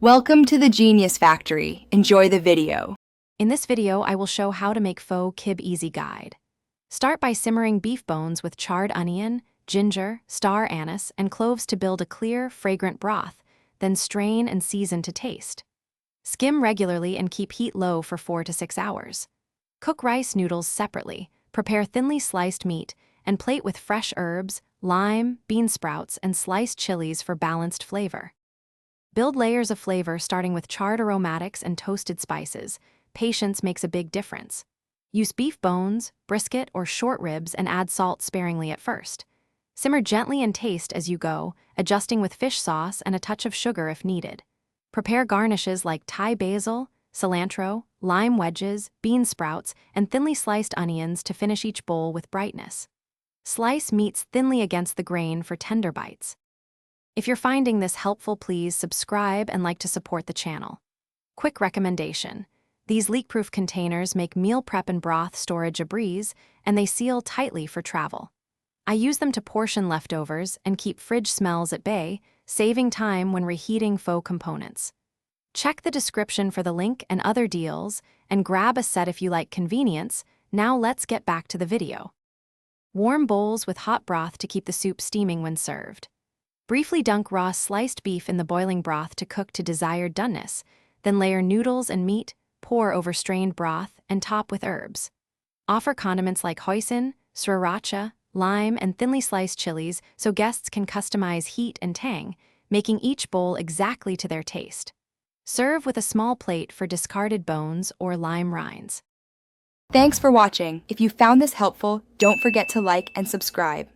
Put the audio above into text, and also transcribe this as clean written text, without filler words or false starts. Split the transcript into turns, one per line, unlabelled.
Welcome to the Genius Factory. Enjoy the video.
In this video, I will show how to make Pho Kib easy guide. Start by simmering beef bones with charred onion, ginger, star anise, and cloves to build a clear, fragrant broth, then strain and season to taste. Skim regularly and keep heat low for 4 to 6 hours. Cook rice noodles separately, prepare thinly sliced meat, and plate with fresh herbs, lime, bean sprouts, and sliced chilies for balanced flavor. Build layers of flavor starting with charred aromatics and toasted spices. Patience makes a big difference. Use beef bones, brisket, or short ribs and add salt sparingly at first. Simmer gently and taste as you go, adjusting with fish sauce and a touch of sugar if needed. Prepare garnishes like Thai basil, cilantro, lime wedges, bean sprouts, and thinly sliced onions to finish each bowl with brightness. Slice meats thinly against the grain for tender bites. If you're finding this helpful, please subscribe and like to support the channel. Quick recommendation: these leak-proof containers make meal prep and broth storage a breeze, and they seal tightly for travel. I use them to portion leftovers and keep fridge smells at bay, saving time when reheating Pho components. Check the description for the link and other deals, and grab a set if you like convenience. Now let's get back to the video. Warm bowls with hot broth to keep the soup steaming when served. Briefly dunk raw sliced beef in the boiling broth to cook to desired doneness, then layer noodles and meat, pour over strained broth, and top with herbs. Offer condiments like hoisin, sriracha, lime, and thinly sliced chilies so guests can customize heat and tang, making each bowl exactly to their taste. Serve with a small plate for discarded bones or lime rinds.
Thanks for watching. If you found this helpful, don't forget to like and subscribe.